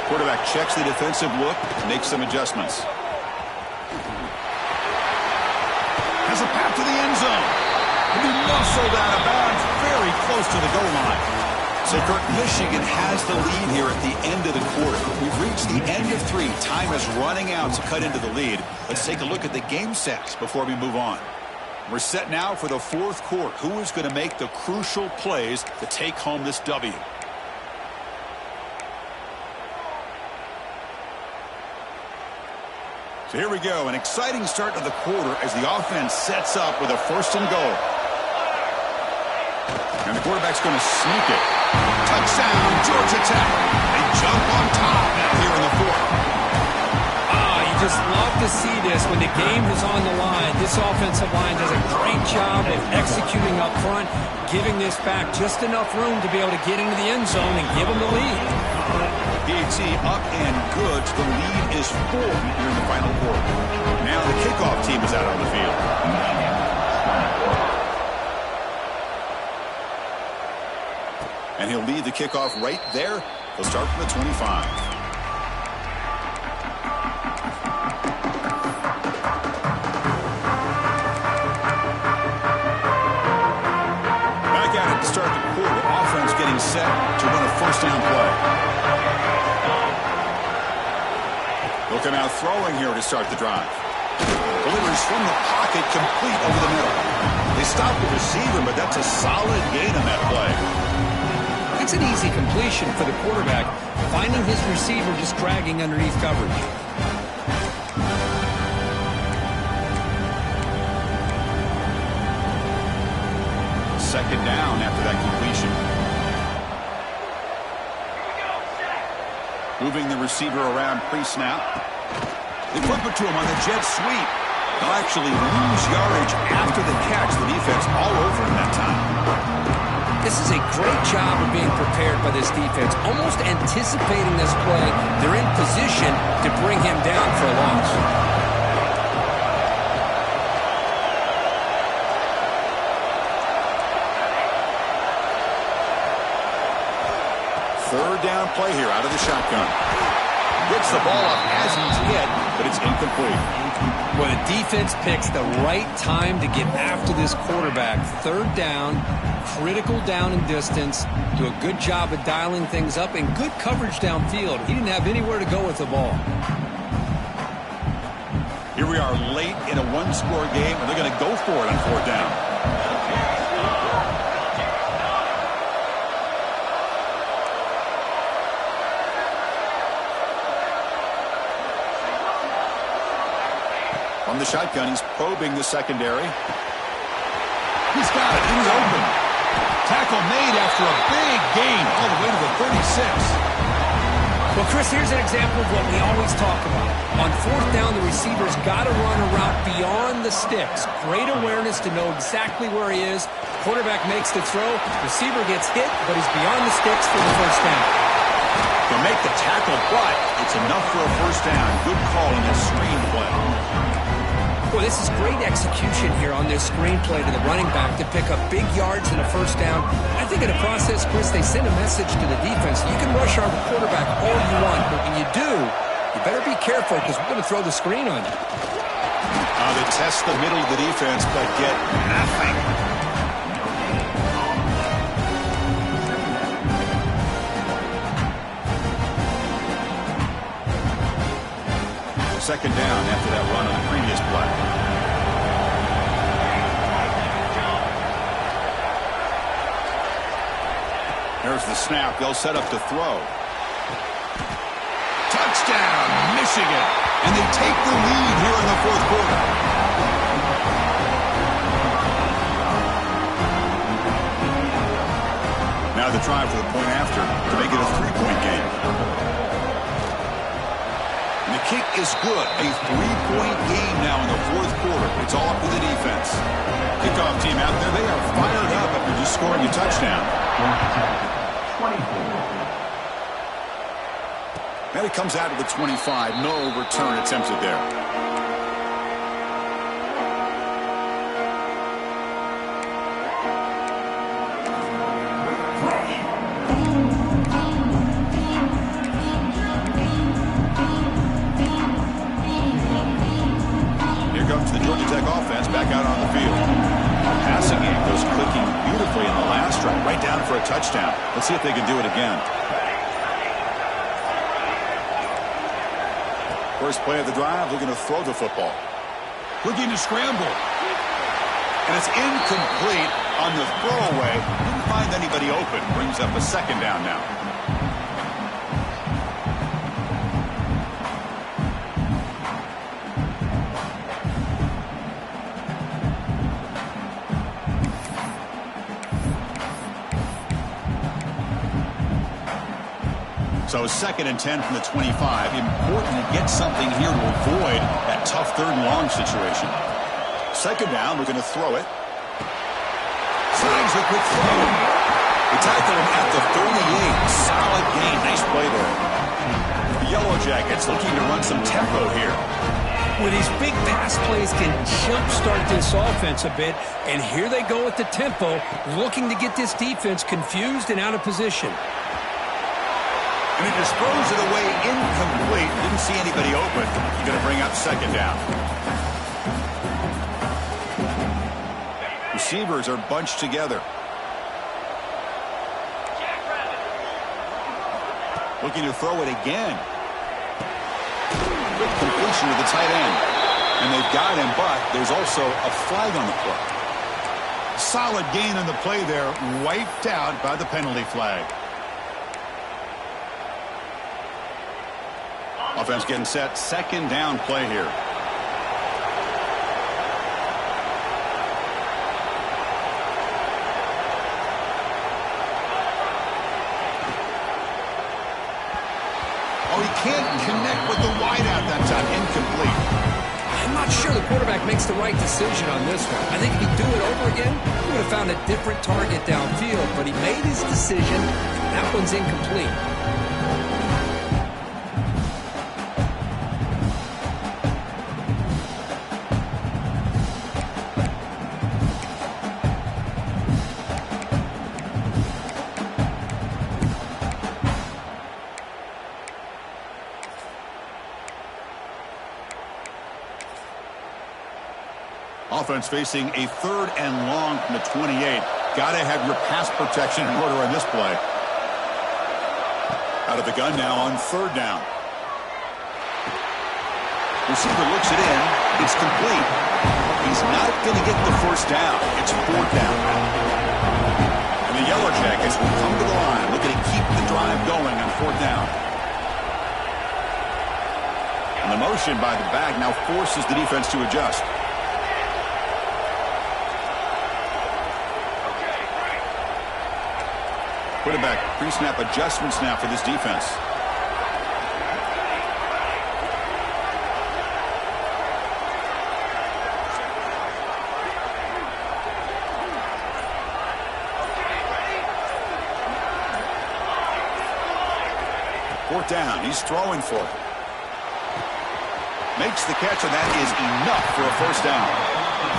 Quarterback checks the defensive look, makes some adjustments. Has a path to the end zone. And he muscled out of bounds very close to the goal line. So, Kurt, Michigan has the lead here at the end of the quarter. We've reached the end of 3. Time is running out to cut into the lead. Let's take a look at the game stats before we move on. We're set now for the fourth quarter. Who is going to make the crucial plays to take home this W? So here we go. An exciting start to the quarter as the offense sets up with a first and goal. And the quarterback's going to sneak it. Touchdown, Georgia Tech. They jump on top here in the fourth. You just love to see this when the game is on the line. This offensive line does a great job of executing up front, giving this back just enough room to be able to get into the end zone and give them the lead. PAT up and good. The lead is 4 here in the final quarter. Now the kickoff team is out on the field. And he'll lead the kickoff right there. He'll start from the 25. Back at it to start the quarter. Offense getting set to run a first down play. They'll come out throwing here to start the drive. Delivers from the pocket, complete over the middle. They stop the receiver, but that's a solid gain on that play. It's an easy completion for the quarterback, finding his receiver just dragging underneath coverage. Second down after that completion. Moving the receiver around pre-snap. They flip it to him on the jet sweep. They'll actually lose yardage after the catch. The defense all over him that time. This is a great job of being prepared by this defense, almost anticipating this play. They're in position to bring him down for a loss. Third down play here out of the shotgun. Gets the ball up as he's hit, but it's incomplete. Well, the defense picks the right time to get after this quarterback. Third down, critical down and distance. Do a good job of dialing things up and good coverage downfield. He didn't have anywhere to go with the ball. Here we are late in a one-score game, and they're going to go for it on fourth down. From the shotgun, he's probing the secondary. He's got it. He was open. Tackle made after a big gain all the way to the 36. Well, Chris, here's an example of what we always talk about. On fourth down, the receiver's got to run a route beyond the sticks. Great awareness to know exactly where he is. Quarterback makes the throw. Receiver gets hit, but he's beyond the sticks for the first down. They'll make the tackle, but it's enough for a first down. Good call in that screen play. Boy, this is great execution here on this screenplay to the running back to pick up big yards and a first down. I think in the process, Chris, they send a message to the defense. You can rush our quarterback all you want, but when you do, you better be careful because we're going to throw the screen on you. They test the middle of the defense, but get nothing. Second down after that run on the previous play. There's the snap. They'll set up to throw. Touchdown, Michigan. And they take the lead here in the fourth quarter. Now the try for the point after to make it a three-point game. And the kick is good. A three-point game now in the fourth quarter. It's all up to the defense. Kickoff team out there. They are fired up after just scoring a touchdown. And it comes out of the 25. No return attempted there. back out on the field. The passing game goes clicking beautifully in the last drive, right down for a touchdown. Let's see if they can do it again. First play of the drive, looking to throw the football. Looking to scramble. And it's incomplete on the throwaway. Didn't find anybody open. Brings up a second down now. So 2nd and 10 from the 25. Important to get something here to avoid that tough 3rd and long situation. 2nd down, we're going to throw it. Signs a quick throw. We tackle him at the 38. Solid gain. Nice play there. The Yellow Jackets looking to run some tempo here. With these big pass plays can jumpstart this offense a bit. And here they go with the tempo, looking to get this defense confused and out of position. And he just throws it away incomplete. Didn't see anybody open. He's going to bring up 2nd down. Receivers are bunched together. Looking to throw it again. Quick completion to the tight end. And they've got him, but there's also a flag on the play. Solid gain on the play there. Wiped out by the penalty flag. Offense getting set. 2nd down play here. Oh, he can't connect with the wideout that time. Incomplete. I'm not sure the quarterback makes the right decision on this one. I think if he'd do it over again, he would have found a different target downfield. But he made his decision. That one's incomplete. Offense facing a 3rd and long from the 28. Got to have your pass protection in order on this play. Out of the gun now on 3rd down. Receiver looks it in. It's complete. He's not going to get the 1st down. It's 4th down. And the Yellow Jackets will come to the line, looking to keep the drive going on 4th down. And the motion by the back now forces the defense to adjust. Quarterback pre-snap adjustments now for this defense. Fourth down. He's throwing for it. Makes the catch, and that is enough for a 1st down.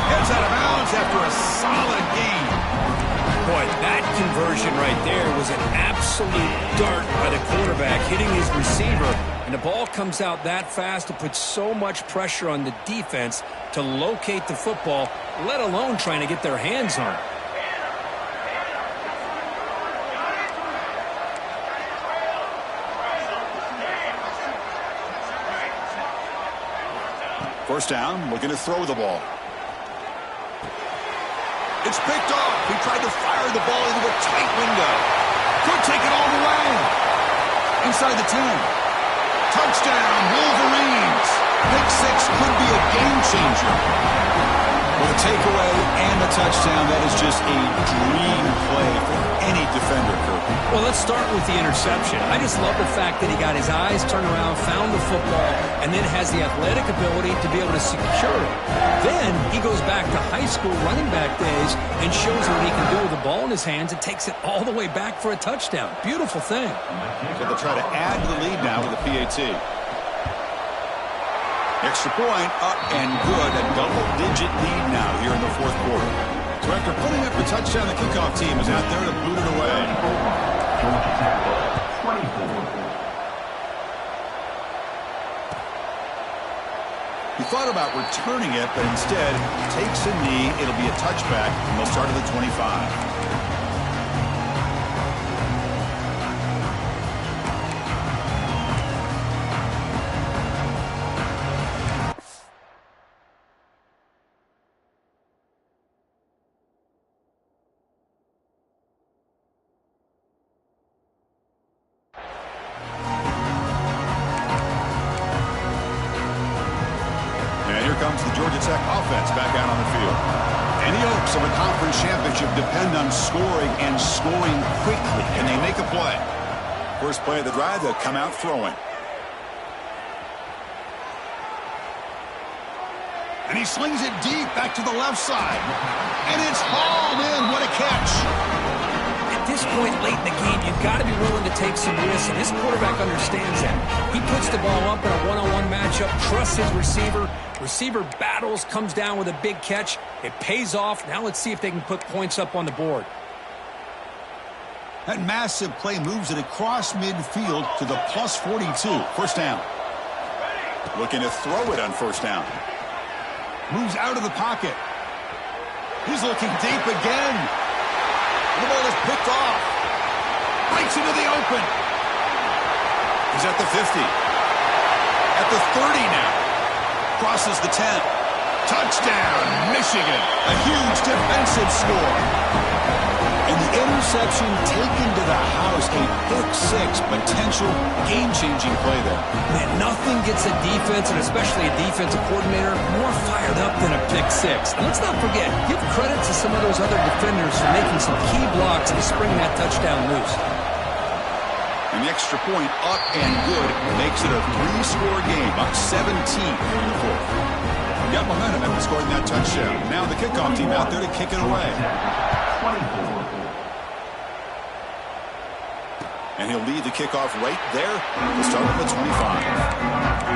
Gets out of bounds after a solid gain. Boy, that conversion right there was an absolute dart by the quarterback, hitting his receiver. And the ball comes out that fast to put so much pressure on the defense to locate the football, let alone trying to get their hands on it. First down, looking to throw the ball. It's picked off. He tried to fire the ball into a tight window. Could take it all the way. Inside the 10. Touchdown, Wolverines. Pick 6 could be a game changer. With a takeaway and a touchdown, that is just a dream play for any defender, Kirk. Well, let's start with the interception. I just love the fact that he got his eyes turned around, found the football, and then has the athletic ability to be able to secure it. Then he goes back to high school running back days and shows what he can do with the ball in his hands and takes it all the way back for a touchdown. Beautiful thing. So they'll try to add to the lead now with a PAT. Extra point, up and good. A double-digit lead now here in the 4th quarter. So after putting up the touchdown, the kickoff team is out there to boot it away. He thought about returning it, but instead takes a knee. It'll be a touchback, and they'll start at the 25. Comes the Georgia Tech offense back out on the field. Any hopes of a conference championship depend on scoring and scoring quickly. Can they make a play? First play of the drive, they'll come out throwing. And he slings it deep back to the left side. And it's hauled in. What a catch. At this point late in the game, you've got to be willing to take some risks, and this quarterback understands that. He puts the ball up in a one-on-one matchup, trusts his receiver. Receiver battles, comes down with a big catch. It pays off. Now let's see if they can put points up on the board. That massive play moves it across midfield to the plus 42. First down. Looking to throw it on first down. Moves out of the pocket. He's looking deep again. The ball is picked off. Breaks into the open. He's at the 50. At the 30 now. Crosses the 10. Touchdown, Michigan. A huge defensive score. And the interception taken to the house. A pick-6 potential game-changing play there. Man, nothing gets a defense, and especially a defensive coordinator, more fired up than a pick-6. And let's not forget, give credit to some of those other defenders for making some key blocks and springing that touchdown loose. And the extra point up and good makes it a 3-score game, up 17 in the fourth. Got momentum after scoring that touchdown. Now the kickoff team out there to kick it away. And he'll lead the kickoff right there to start at the 25.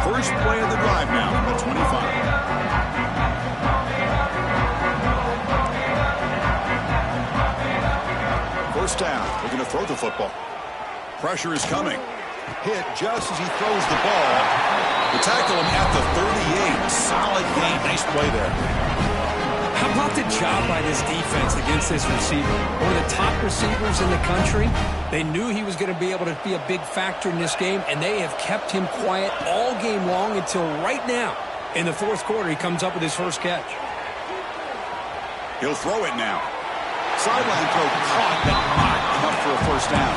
First play of the drive now from the 25. First down. Looking to throw the football. Pressure is coming. Hit just as he throws the ball. They tackle him at the 38. Solid gain. Nice play there. How about the job by this defense against this receiver? One of the top receivers in the country. They knew he was going to be able to be a big factor in this game, and they have kept him quiet all game long until right now. In the fourth quarter, he comes up with his first catch. He'll throw it now. Sideline throw caught, but not enough for a first down.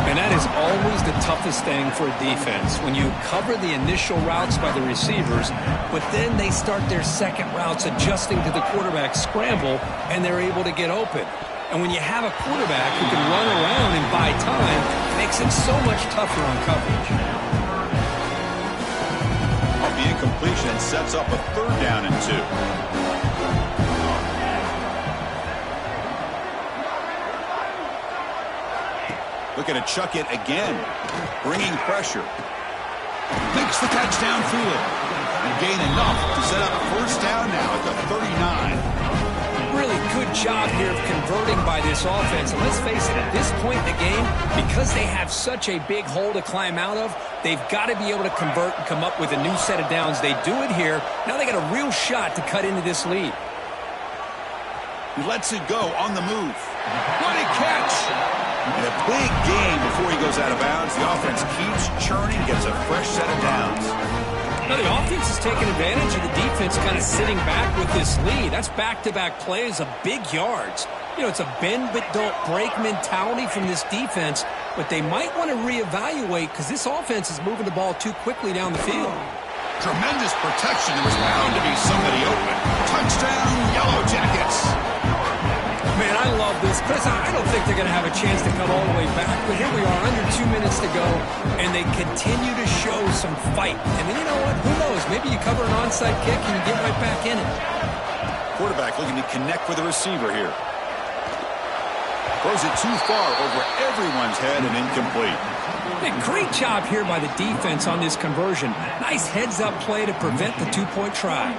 And that is always the toughest thing for a defense, when you cover the initial routes by the receivers, but then they start their second routes adjusting to the quarterback scramble, and they're able to get open. And when you have a quarterback who can run around and buy time, it makes it so much tougher on coverage. The incompletion sets up a third down and 2. Looking to chuck it again. Bringing pressure. Makes the catch downfield. And gain enough to set up first down now at the 39. Really good job here of converting by this offense. And let's face it, at this point in the game, because they have such a big hole to climb out of, they've got to be able to convert and come up with a new set of downs. They do it here. Now they got a real shot to cut into this lead. He lets it go on the move. What a catch! And a big gain before he goes out of bounds. The offense keeps churning, gets a fresh set of downs. Now the offense is taking advantage of the defense kind of sitting back with this lead. That's back-to-back plays of big yards. You know, it's a bend-but-don't-break mentality from this defense, but they might want to reevaluate because this offense is moving the ball too quickly down the field. Tremendous protection. There was bound to be somebody open. Touchdown, Yellow Jackets. Man, I love this. Chris, I don't think they're going to have a chance to come all the way back, but here we are, under 2 minutes to go, and they continue to show some fight. And then you know what? Who knows? Maybe you cover an onside kick and you get right back in it. Quarterback looking to connect with the receiver here. Throws it too far over everyone's head and incomplete. Hey, great job here by the defense on this conversion. Nice heads-up play to prevent the two-point try.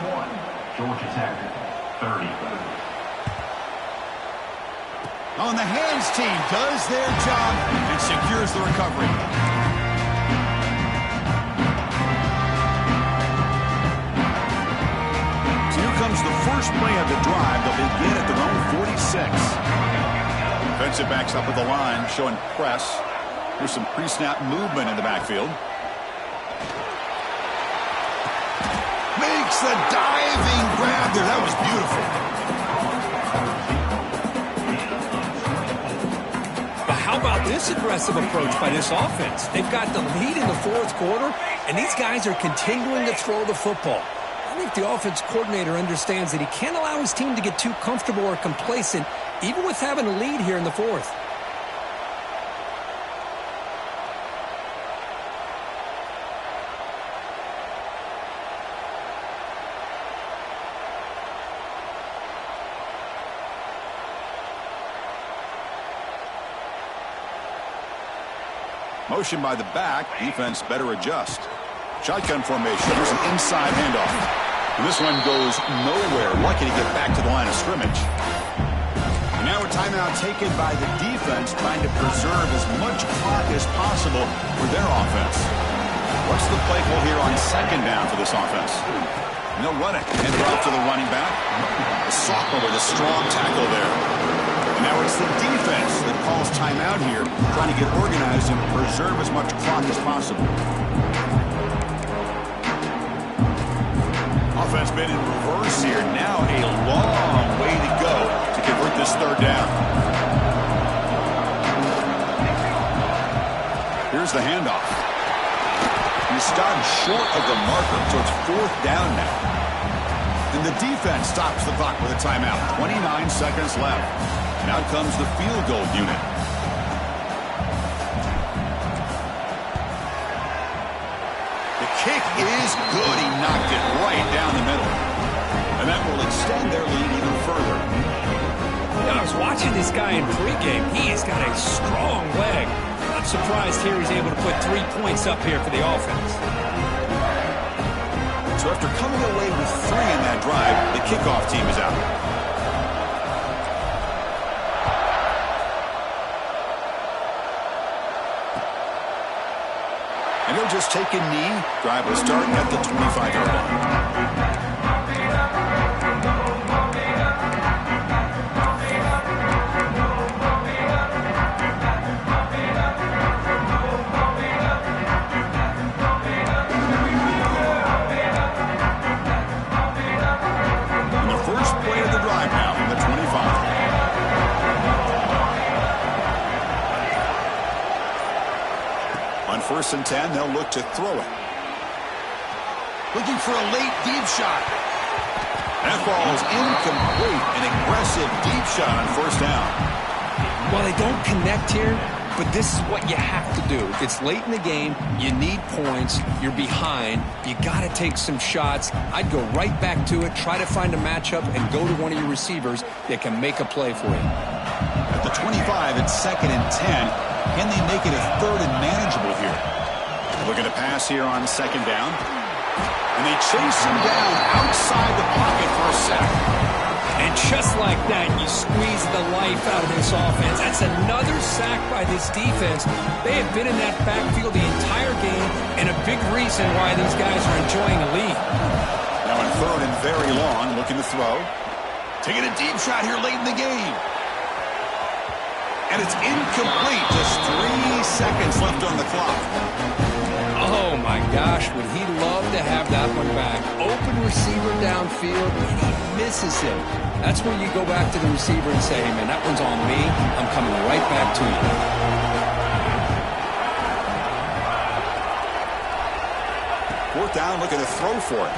Georgia Tech, 30. On the hands team does their job and secures the recovery. So here comes the first play of the drive. They'll begin at their own 46. Defensive backs up at the line, showing press. There's some pre-snap movement in the backfield. Makes the diving grab there. That was beautiful. But how about this aggressive approach by this offense? They've got the lead in the fourth quarter, and these guys are continuing to throw the football. I think the offense coordinator understands that he can't allow his team to get too comfortable or complacent, even with having a lead here in the fourth. Motion by the back. Defense better adjust. Shotgun formation. Here's an inside handoff. And this one goes nowhere. Lucky to get back to the line of scrimmage. And now a timeout taken by the defense, trying to preserve as much clock as possible for their offense. What's the play call here on second down for this offense? And they'll run it. Hand it off to the running back. The sophomore with a strong tackle there. And now it's the defense that calls timeout here, trying to get organized and preserve as much clock as possible. Offense been in reverse here. Now a long way to go to convert this third down. Here's the handoff. He stopped short of the marker, so it's fourth down now. And the defense stops the clock with a timeout. 29 seconds left. And out comes the field goal unit. The kick is good. He knocked it right down the middle. And that will extend their lead even further. Yeah, I was watching this guy in pregame. He has got a strong leg. Not surprised here he's able to put 3 points up here for the offense. So after coming away with 3 in that drive, the kickoff team is out. And he'll just take a knee. Drive will start at the 25-yard line. And the first play of the drive now from the 25. On 1st and 10, they'll look to throw it. Looking for a late deep shot. That ball is incomplete. An aggressive deep shot on 1st down. Well, they don't connect here, but this is what you have to do. It's late in the game. You need points. You're behind. You got to take some shots. I'd go right back to it, try to find a matchup, and go to one of your receivers that can make a play for you. At the 25, it's 2nd and 10. Can they make it a 3rd and manageable here? Looking to pass here on 2nd down. And they chase him down outside the pocket for a sack. And just like that, you squeeze the life out of this offense. That's another sack by this defense. They have been in that backfield the entire game, and a big reason why these guys are enjoying a lead. Now on 3rd and very long, looking to throw. Taking a deep shot here late in the game. And it's incomplete. Just 3 seconds left on the clock. Oh, my gosh, would he love to have that one back. Open receiver downfield, and he misses him. That's when you go back to the receiver and say, hey, man, that one's on me. I'm coming right back to you. 4th down, looking to throw for it.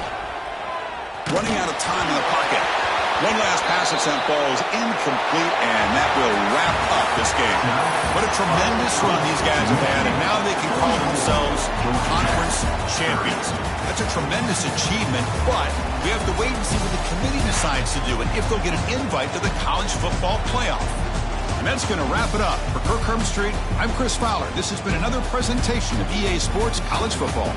Running out of time in the pocket. One last pass attempt, ball is incomplete, and that will wrap up this game. What a tremendous run these guys have had, and now they can call themselves conference champions. That's a tremendous achievement, but we have to wait and see what the committee decides to do and if they'll get an invite to the college football playoff. And that's going to wrap it up. For Kirk Herbstreit, I'm Chris Fowler. This has been another presentation of EA Sports College Football.